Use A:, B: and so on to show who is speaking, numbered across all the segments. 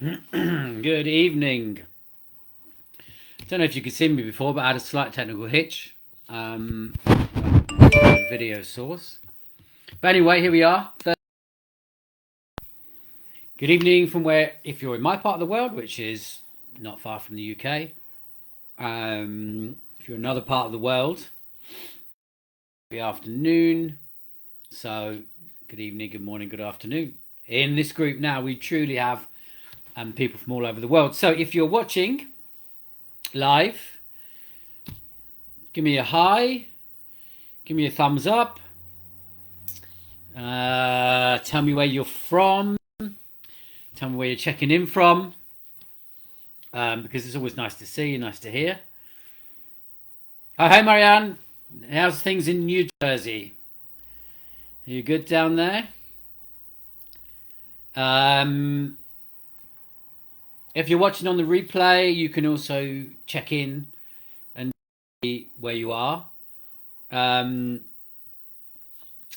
A: Good evening. Don't know if you could see me before, but I had a slight technical hitch. Video source. But anyway, here we are. Good evening from where, if you're in my part of the world, which is not far from the UK. If you're in another part of the world, the afternoon. So, good evening, good morning, good afternoon. In this group now, we truly have people from all over the world. So, if you're watching live, give me a hi, give me a thumbs up, tell me where you're from, tell me where you're checking in from, because it's always nice to see you, nice to hear. Oh, hey Marianne, how's things in New Jersey? Are you good down there? If you're watching on the replay, you can also check in and see where you are.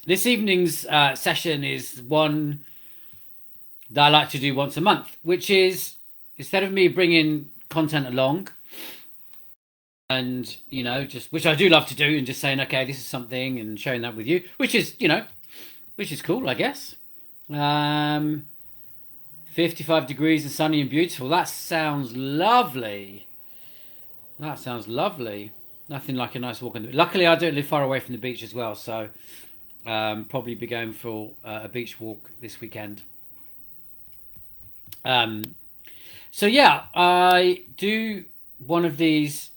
A: This evening's session is one that I like to do once a month, which is, instead of me bringing content along and, just, which I do love to do, and just saying, okay, this is something, and sharing that with you, which is cool, I guess. 55 degrees and sunny and beautiful. That sounds lovely. That sounds lovely. Nothing like a nice walk on the beach. Luckily, I don't live far away from the beach as well, so probably be going for a beach walk this weekend. So yeah, I do one of these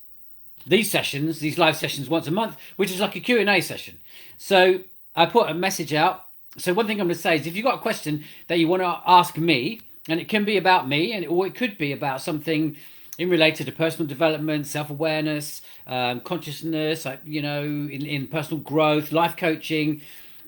A: sessions, these live sessions once a month, which is like a Q&A session. So I put a message out. So one thing I'm going to say is, if you've got a question that you want to ask me, and it can be about me, or it could be about something in related to personal development, self-awareness, consciousness, in personal growth, life coaching,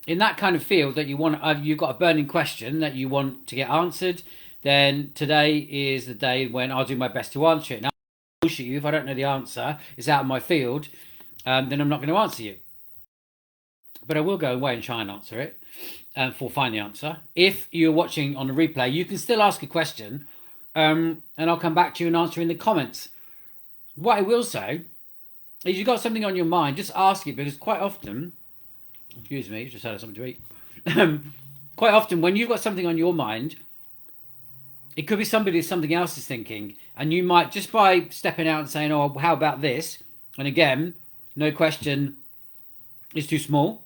A: in that kind of field that you want, you've got a burning question that you want to get answered, then today is the day when I'll do my best to answer it. Now, I'll bullshit you if I don't know the answer, it's out of my field, then I'm not going to answer you. But I will go away and try and answer it, for find the answer. If you're watching on the replay, you can still ask a question, and I'll come back to you and answer in the comments. What I will say is, you've got something on your mind, just ask it, because quite often, excuse me, just had something to eat. Quite often, when you've got something on your mind, it could be something else is thinking, and you might, just by stepping out and saying, "Oh, how about this?" And again, no question is too small.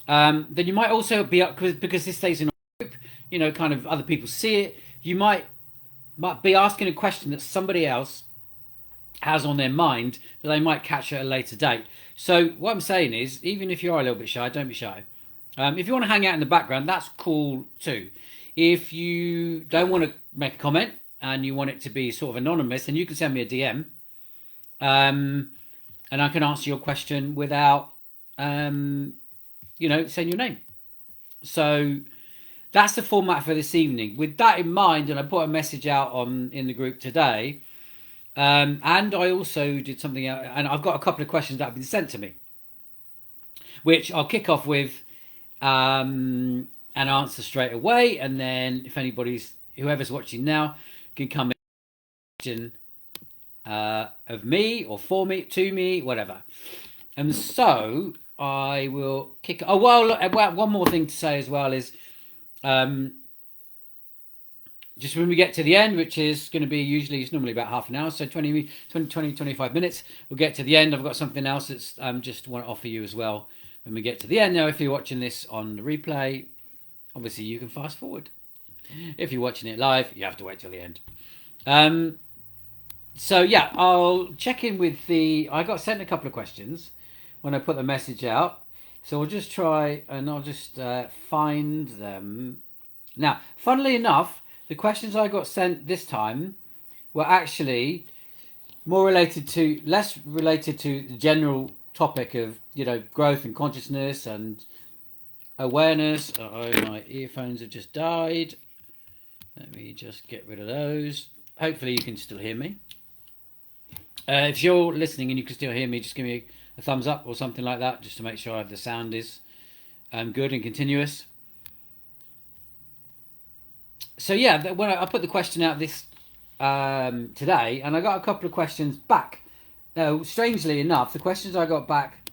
A: Then you might also be up, because this stays in a group, kind of other people see it. You might be asking a question that somebody else has on their mind that they might catch at a later date. So what I'm saying is, even if you are a little bit shy, don't be shy. If you want to hang out in the background, that's cool too. If you don't want to make a comment and you want it to be sort of anonymous, then you can send me a DM, and I can answer your question without saying your name. So that's the format for this evening. With that in mind, and I put a message out in the group today, and I also did something else, and I've got a couple of questions that have been sent to me, which I'll kick off with and answer straight away, and then if whoever's watching now can come in of me or for me, to me, whatever. And so I will kick. Oh well, one more thing to say as well is, just when we get to the end, which is going to be it's normally about half an hour, so 20, 25 minutes, we'll get to the end. I've got something else that's just want to offer you as well when we get to the end. Now, if you're watching this on the replay, obviously you can fast forward. If you're watching it live, you have to wait till the end. So yeah, I'll check in with I got sent a couple of questions when I put the message out, so I'll just try and I'll just find them. Now, funnily enough, the questions I got sent this time were actually less related to the general topic of growth and consciousness and awareness. Oh, my earphones have just died. Let me just get rid of those. Hopefully you can still hear me. If you're listening and you can still hear me, just give me a thumbs up or something like that, just to make sure the sound is good and continuous. So yeah, when I put the question out this today, and I got a couple of questions back. Now, strangely enough, the questions I got back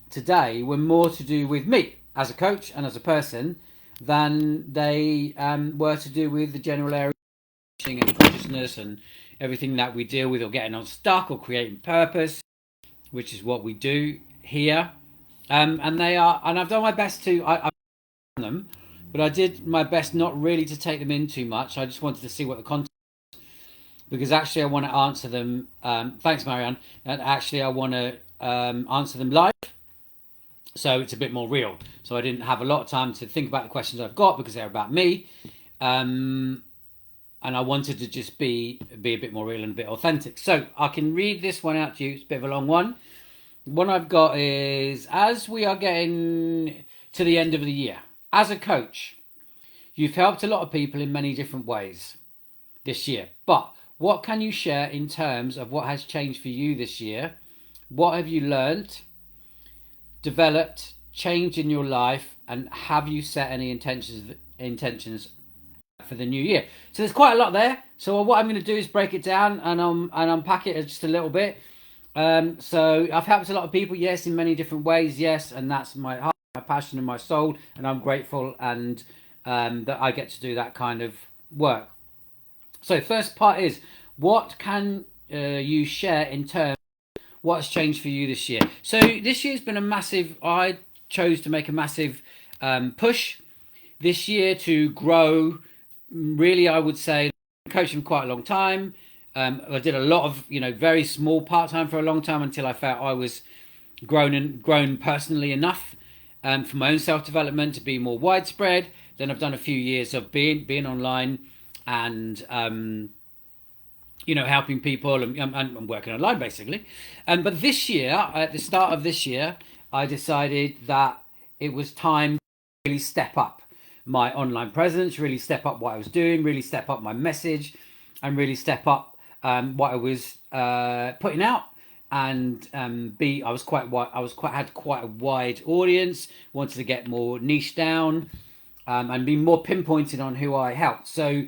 A: today were more to do with me as a coach and as a person than they were to do with the general area of coaching and consciousness and everything that we deal with, or getting unstuck, or creating purpose, which is what we do here. And they are, and I've done my best to. I've done them, but I did my best not really to take them in too much. I just wanted to see what the content, because actually I want to answer them. Thanks, Marianne. And actually I want to answer them live, so it's a bit more real. So I didn't have a lot of time to think about the questions I've got because they're about me, and I wanted to just be a bit more real and a bit authentic. So I can read this one out to you. It's a bit of a long one. One I've got is, as we are getting to the end of the year, as a coach, you've helped a lot of people in many different ways this year. But what can you share in terms of what has changed for you this year? What have you learned, developed, changed in your life, and have you set any intentions for the new year? So there's quite a lot there. So what I'm going to do is break it down and unpack it just a little bit. So I've helped a lot of people, yes, in many different ways, yes, and that's my heart, my passion, and my soul, and I'm grateful and that I get to do that kind of work. So first part is, what can you share in terms of what's changed for you this year? So this year's been a massive, I chose to make a massive push this year to grow. Really, I would say, coaching for quite a long time. I did a lot of, very small part-time for a long time until I felt I was grown personally enough for my own self-development to be more widespread. Then I've done a few years of being online and helping people and working online basically. But this year, at the start of this year, I decided that it was time to really step up my online presence, really step up what I was doing, really step up my message, and really step up what I was putting out. And I had quite a wide audience. Wanted to get more niche down and be more pinpointed on who I helped. So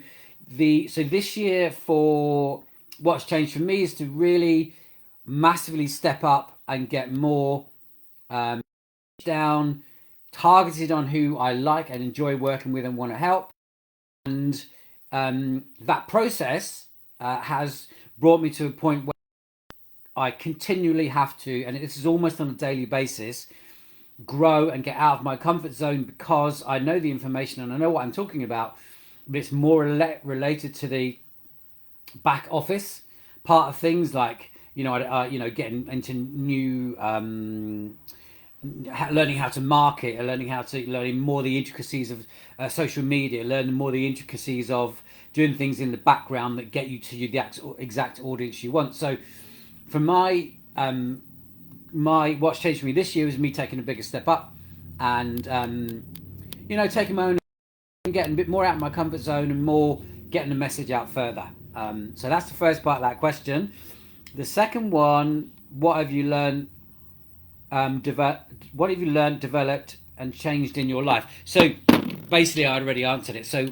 A: this year, for what's changed for me, is to really massively step up and get more down, targeted on who I like and enjoy working with and want to help. And that process has brought me to a point where I continually have to, and this is almost on a daily basis, grow and get out of my comfort zone, because I know the information and I know what I'm talking about, but it's more related to the back office part of things, like getting into new learning how to market, learning more the intricacies of social media, learning more the intricacies of doing things in the background that get you to the exact audience you want. So for my what's changed for me this year is me taking a bigger step up and taking my own and getting a bit more out of my comfort zone and more getting the message out further. So that's the first part of that question. The second one, what have you learned, developed, and changed in your life? So basically, I already answered it. So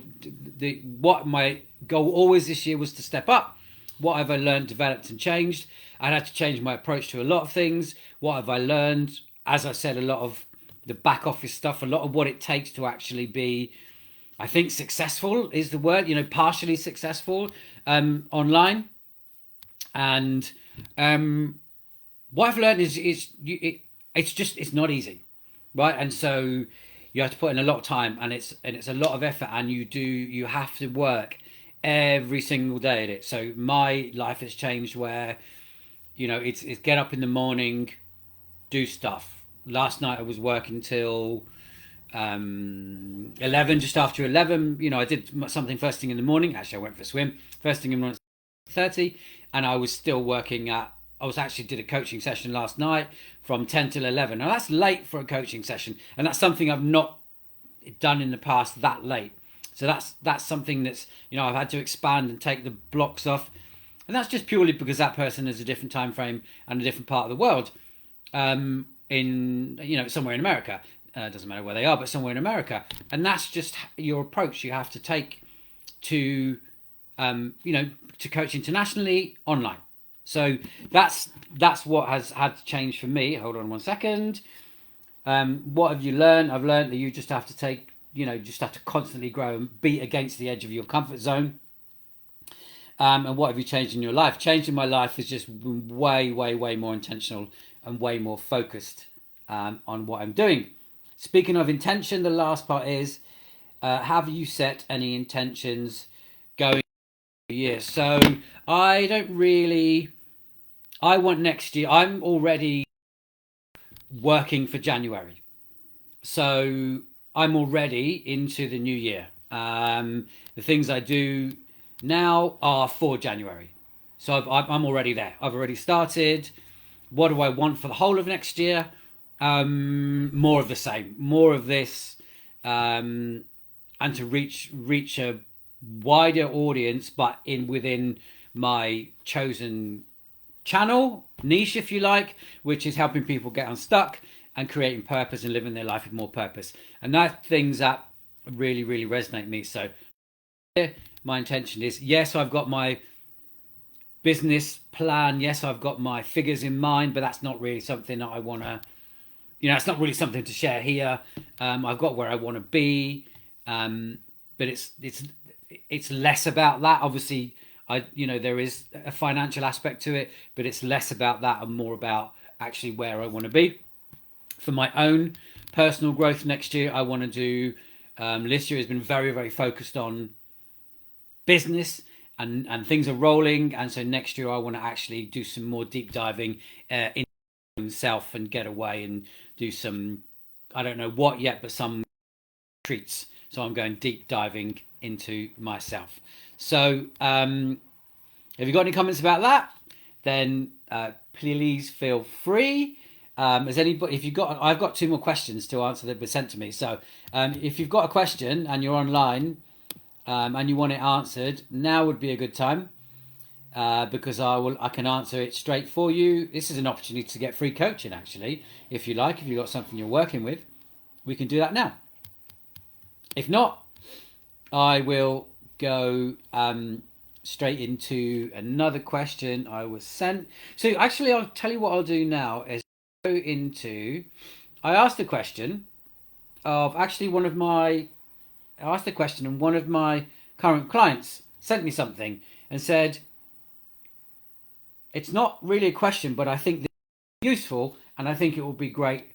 A: what my goal always this year was to step up. What have I learned, developed, and changed? I had to change my approach to a lot of things. What have I learned? As I said, a lot of the back office stuff, a lot of what it takes to actually be, I think, successful is the word, partially successful online. And what I've learned is it's not easy, right? And so you have to put in a lot of time, and it's a lot of effort, and you have to work every single day at it. So my life has changed where, it's get up in the morning, do stuff. Last night I was working till 11, just after 11. I did something first thing in the morning. Actually, I went for a swim first thing in the morning, 30, and I was still working I actually did a coaching session last night from 10 till 11. Now that's late for a coaching session, and that's something I've not done in the past that late. So that's something that's, I've had to expand and take the blocks off, and that's just purely because that person has a different time frame and a different part of the world, in somewhere in America. It doesn't matter where they are, but somewhere in America. And that's just your approach you have to take to to coach internationally online. So that's what has had to change for me. Hold on one second. What have you learned? I've learned that you just have to just have to constantly grow and beat against the edge of your comfort zone. And what have you changed in your life? Changing my life is just way, way, way more intentional and way more focused on what I'm doing. Speaking of intention, the last part is, have you set any intentions going year? So I want next year. I'm already working for January. So I'm already into the new year. The things I do now are for January. So I'm already there. I've already started. What do I want for the whole of next year? More of the same. More of this. And to reach a wider audience, but within my chosen channel, niche, if you like, which is helping people get unstuck and creating purpose and living their life with more purpose. And that things that really, really resonate with me. So my intention is, yes, I've got my business plan. Yes, I've got my figures in mind, but that's not really something that I want to, it's not really something to share here. I've got where I want to be. But it's less about that. Obviously, there is a financial aspect to it, but it's less about that and more about actually where I want to be. For my own personal growth next year, I want to do, this year has been very, very focused on business and things are rolling. And so next year I want to actually do some more deep diving into myself and get away and do some, I don't know what yet, but some treats. So I'm going deep diving into myself. So if you've got any comments about that, then please feel free. Has anybody? I've got 2 more questions to answer that were sent to me. So if you've got a question and you're online and you want it answered, now would be a good time because I can answer it straight for you. This is an opportunity to get free coaching, actually, if you like. If you've got something you're working with, we can do that now. If not, I will go straight into another question I was sent. So actually, I'll tell you what I'll do now is go into. I asked a question of actually I asked the question, and one of my current clients sent me something and said, it's not really a question, but I think this is useful and I think it will be great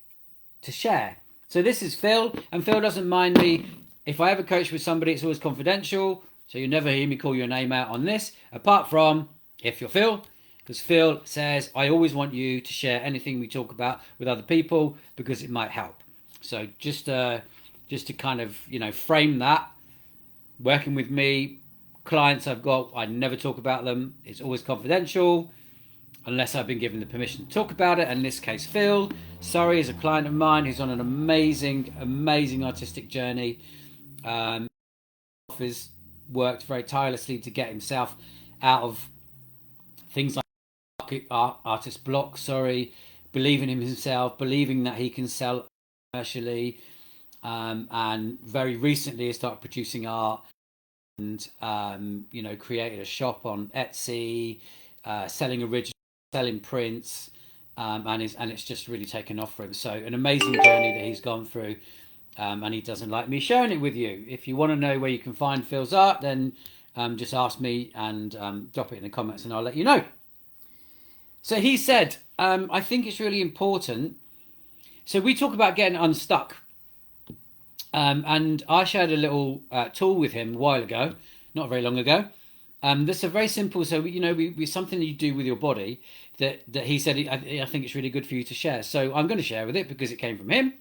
A: to share. So this is Phil, and Phil doesn't mind me. If I ever coach with somebody, it's always confidential, so you'll never hear me call your name out on this, apart from if you're Phil, because Phil says, I always want you to share anything we talk about with other people because it might help. So just to kind of, frame that, working with me, clients I've got, I never talk about them. It's always confidential unless I've been given the permission to talk about it. And in this case, Phil, sorry, is a client of mine who's on an amazing, amazing artistic journey. Has worked very tirelessly to get himself out of things like artist block, believing in himself, believing that he can sell commercially, and very recently he started producing art and created a shop on Etsy, selling original, selling prints, and it's just really taken off for him. So an amazing journey that he's gone through. And he doesn't like me sharing it with you. If you want to know where you can find Phil's art, then just ask me and drop it in the comments and I'll let you know. So he said, I think it's really important. So we talk about getting unstuck. And I shared a little tool with him a while ago, not very long ago. That's a very simple, so we something that you do with your body that he said, I think it's really good for you to share. So I'm going to share with it because it came from him.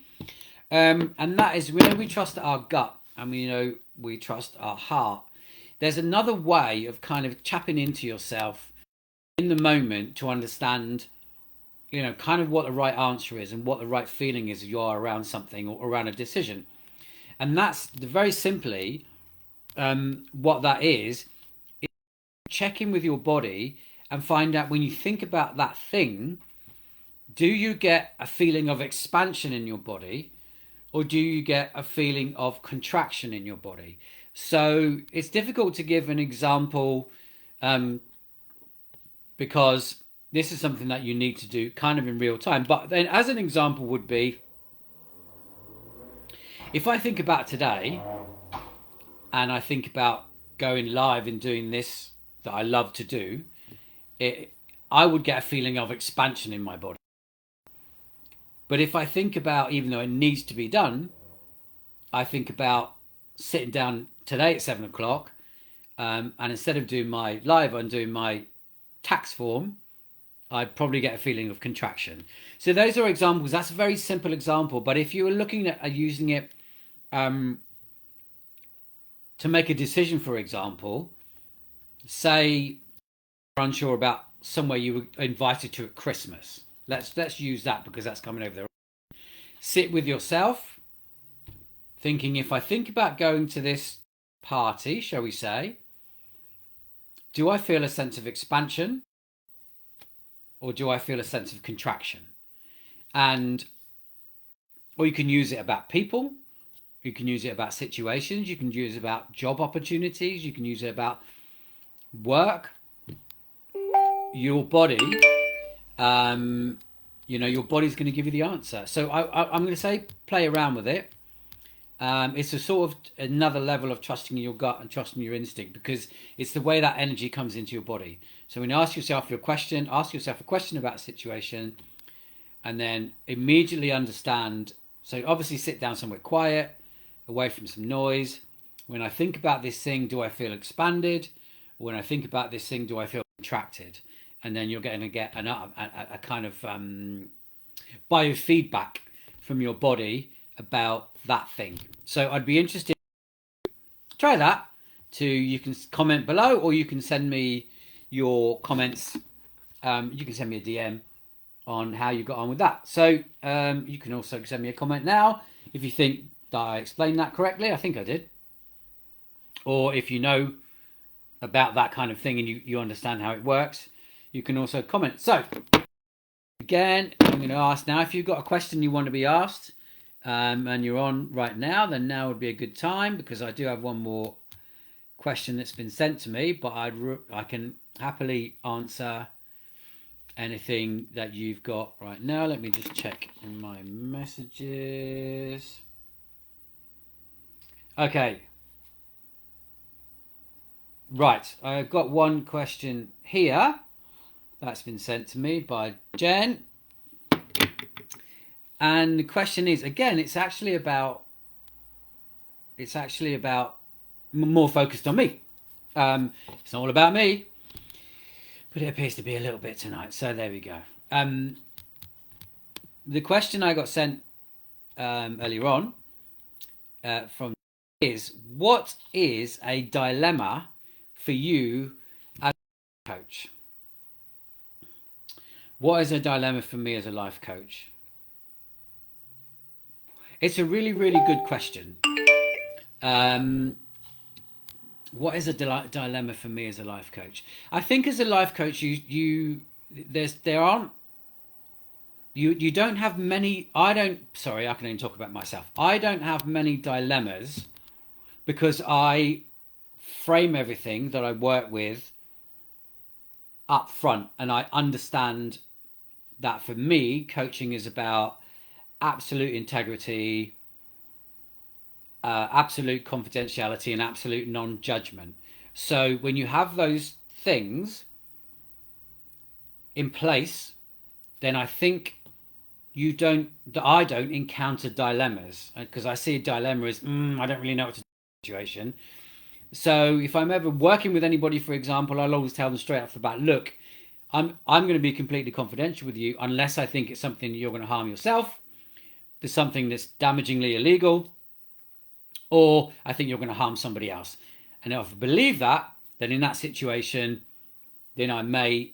A: And that is, we trust our gut and we trust our heart. There's another way of kind of tapping into yourself in the moment to understand, kind of what the right answer is and what the right feeling is if you are around something or around a decision. And that's very simply what that is check in with your body and find out when you think about that thing, do you get a feeling of expansion in your body? Or do you get a feeling of contraction in your body? So it's difficult to give an example um, because this is something that you need to do kind of in real time. But then, as an example, would be if I think about today and I think about going live and doing this that I love to do, it, I would get a feeling of expansion in my body. But if I think about, even though it needs to be done, I think about sitting down today at 7 o'clock, and instead of doing my live, I'm doing my tax form. I'd probably get a feeling of contraction. So those are examples. That's a very simple example. But if you were looking at using it to make a decision, for example, say you're unsure about somewhere you were invited to at Christmas. Let's use that because that's coming over there. Sit with yourself, thinking, if I think about going to this party, shall we say, do I feel a sense of expansion or do I feel a sense of contraction? And or you can use it about people, you can use it about situations, you can use it about job opportunities, you can use it about work, your body. Your body's going to give you the answer. So I'm going to say play around with it. It's a sort of another level of trusting your gut and trusting your instinct, because it's the way that energy comes into your body. So when you ask yourself a question about a situation, and then immediately understand. So obviously sit down somewhere quiet, away from some noise. When I think about this thing, do I feel expanded? When I think about this thing, do I feel contracted? And then you're going to get a kind of biofeedback from your body about that thing. So I'd be interested. Try that. You can comment below, or you can send me your comments. You can send me a DM on how you got on with that. So you can also send me a comment now if you think that I explained that correctly. I think I did. Or if you know about that kind of thing and you understand how it works, you can also comment. So again, I'm going to ask now, if you've got a question you want to be asked, and you're on right now, then now would be a good time, because I do have one more question that's been sent to me, but I can happily answer anything that you've got right now. Let me just check in my messages. Okay. Right, I've got one question here that's been sent to me by Jen. And the question is, again, it's actually about more focused on me. It's not all about me, but it appears to be a little bit tonight. So there we go. The question I got sent earlier on from is, what is a dilemma for you as a coach? What is a dilemma for me as a life coach? It's a really, really good question. What is a dilemma for me as a life coach? I think as a life coach, you don't have many. I can only talk about myself. I don't have many dilemmas because I frame everything that I work with up front, and I understand that for me, coaching is about absolute integrity, absolute confidentiality, and absolute non-judgment. So when you have those things in place, then I think I don't encounter dilemmas, because I see a dilemma as I don't really know what to do in the situation. So if I'm ever working with anybody, for example, I'll always tell them straight off the bat, look, I'm going to be completely confidential with you unless I think it's something you're going to harm yourself, there's something that's damagingly illegal, or I think you're going to harm somebody else. And if I believe that, then in that situation, then I may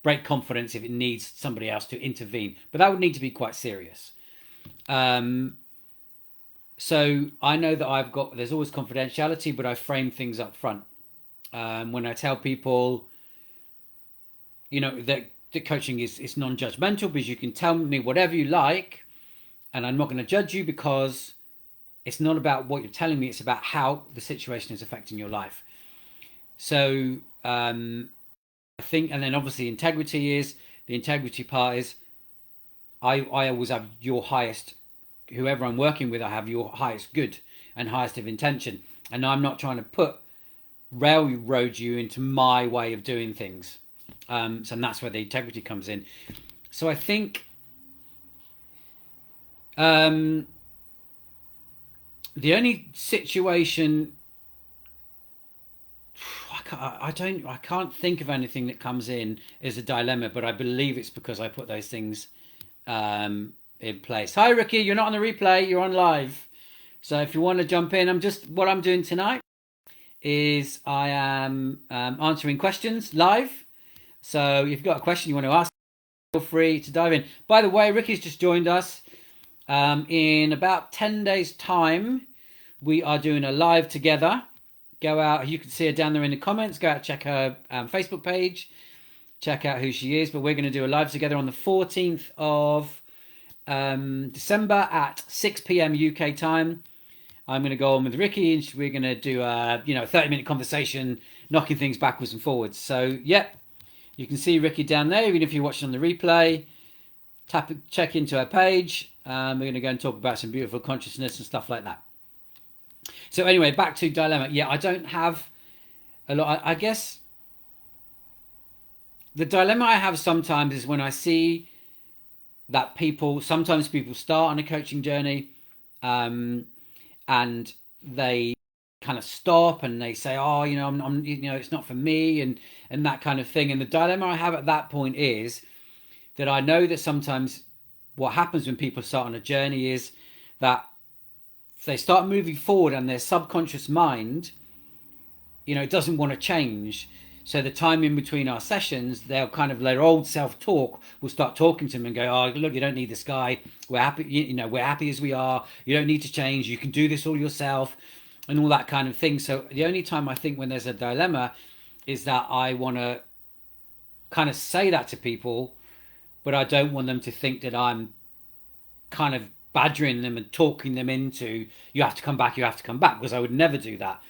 A: break confidence if it needs somebody else to intervene. But that would need to be quite serious. So I know that there's always confidentiality, but I frame things up front. When I tell people, that coaching is non-judgmental, because you can tell me whatever you like, and I'm not going to judge you, because it's not about what you're telling me, it's about how the situation is affecting your life. So I think, and then obviously integrity is, the integrity part is, I always have your highest, whoever I'm working with, I have your highest good and highest of intention. And I'm not trying to railroad you into my way of doing things. So that's where the integrity comes in. So I think the only situation I can't think of anything that comes in as a dilemma, but I believe it's because I put those things in place. Hi Ricky, you're not on the replay, you're on live. So if you want to jump in, what I'm doing tonight is I am answering questions live. So if you've got a question you want to ask, feel free to dive in. By the way, Ricky's just joined us. In about 10 days time, we are doing a live together. Go out, you can see her down there in the comments. Go out, check her Facebook page, check out who she is. But we're going to do a live together on the 14th of December at 6 p.m. UK time. I'm going to go on with Ricky, and we're going to do a 30-minute conversation, knocking things backwards and forwards. So you can see Ricky down there, even if you're watching on the replay. Check into her page. We're going to go and talk about some beautiful consciousness and stuff like that. So anyway, back to dilemma. Yeah, I don't have a lot. I guess the dilemma I have sometimes is when I see that sometimes people start on a coaching journey, and they kind of stop and they say, oh, I'm it's not for me, and that kind of thing. And the dilemma I have at that point is that I know that sometimes what happens when people start on a journey is that they start moving forward and their subconscious mind, it doesn't want to change. So the time in between our sessions, they'll kind of, their old self-talk will start talking to them and go, oh, look, you don't need this guy. We're happy, we're happy as we are. You don't need to change. You can do this all yourself and all that kind of thing. So the only time I think when there's a dilemma is that I want to kind of say that to people, but I don't want them to think that I'm kind of badgering them and talking them into, you have to come back, because I would never do that.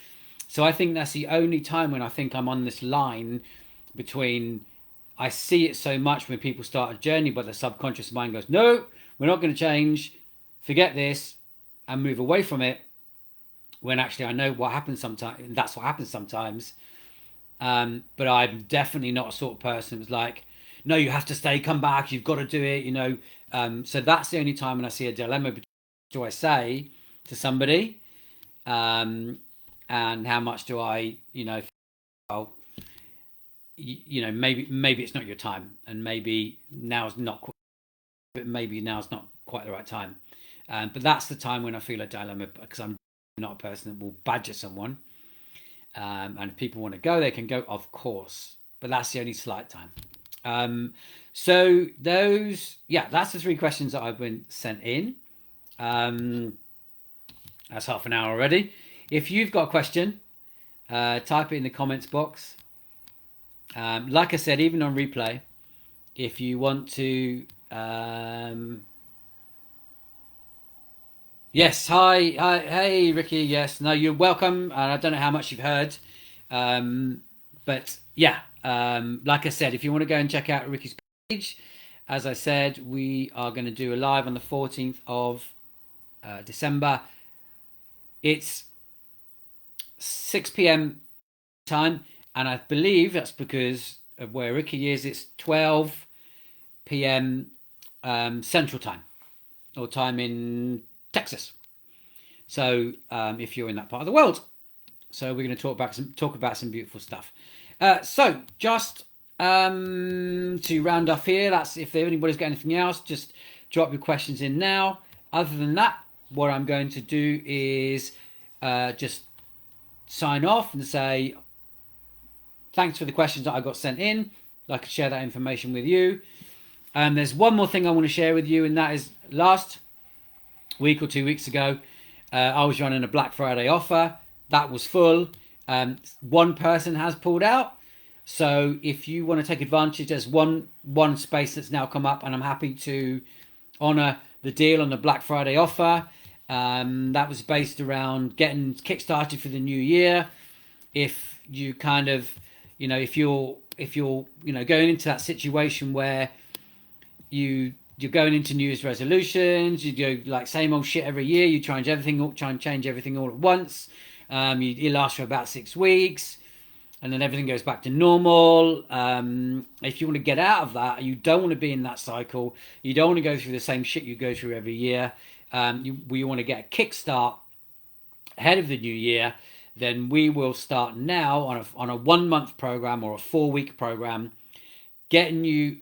A: So I think that's the only time when I think I'm on this line between, I see it so much when people start a journey, but the subconscious mind goes, no, we're not going to change, forget this, and move away from it. When actually I know what happens sometimes, that's what happens sometimes. But I'm definitely not a sort of person who's like, no, you have to stay, come back, you've got to do it, So that's the only time when I see a dilemma. Do I say to somebody, and how much do I, maybe it's not your time, and maybe now's not quite the right time. But that's the time when I feel a dilemma, because I'm not a person that will badger someone. And if people want to go, they can go, of course. But that's the only slight time. So that's the 3 questions that I've been sent in. That's half an hour already. If you've got a question, type it in the comments box. Like I said, even on replay, if you want to, yes, hi, hey Ricky, yes, no, you're welcome. And I don't know how much you've heard, but yeah, like I said, if you want to go and check out Ricky's page, as I said, we are going to do a live on the 14th of December. It's 6 p.m. time, and I believe that's because of where Ricky is. It's 12 p.m. Central time, or time in Texas. So if you're in that part of the world, so we're going to talk about some beautiful stuff. So just to round off here, that's, if anybody's got anything else, just drop your questions in now. Other than that, what I'm going to do is just sign off and say thanks for the questions that I got sent in. I could share that information with you. And there's one more thing I want to share with you, and that is last week or 2 weeks ago, I was running a Black Friday offer that was full. One person has pulled out. So if you want to take advantage, there's one space that's now come up, and I'm happy to honor the deal on the Black Friday offer. That was based around getting kickstarted for the new year. If you kind of, if you're going into that situation where you're going into New Year's resolutions, you do like same old shit every year. You try and change everything all at once. You last for about 6 weeks, and then everything goes back to normal. If you want to get out of that, you don't want to be in that cycle. You don't want to go through the same shit you go through every year. You want to get a kickstart ahead of the new year. Then we will start now on a 1 month program or a 4-week program, getting you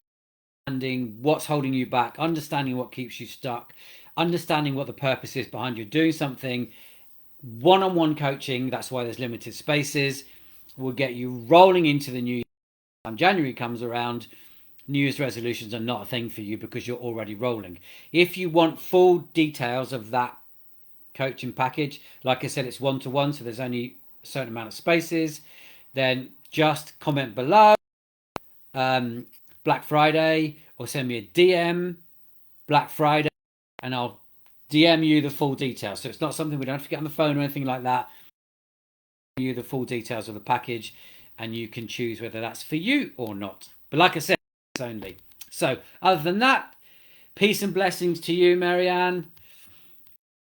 A: understanding what's holding you back, understanding what keeps you stuck, understanding what the purpose is behind you doing something. One-on-one coaching, that's why there's limited spaces, will get you rolling into the new year. Time January comes around, New Year's resolutions are not a thing for you because you're already rolling. If you want full details of that coaching package, like I said, it's 1-to-1, so there's only a certain amount of spaces, then just comment below Black Friday, or send me a DM Black Friday, and I'll DM you the full details. So it's not something we don't have to get on the phone or anything like that. I'll you the full details of the package, and you can choose whether that's for you or not. But like I said, it's only. So other than that, peace and blessings to you, Marianne.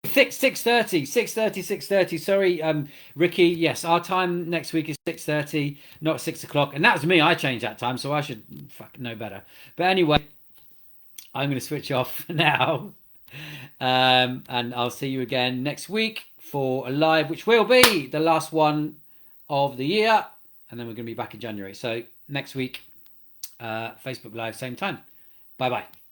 A: 6:30. Sorry, Ricky. Yes, our time next week is 6:30, not 6 o'clock. And that was me. I changed that time, so I should fucking know better. But anyway, I'm going to switch off now. And I'll see you again next week for a live, which will be the last one of the year. And then we're going to be back in January. So next week, Facebook Live, same time. Bye-bye.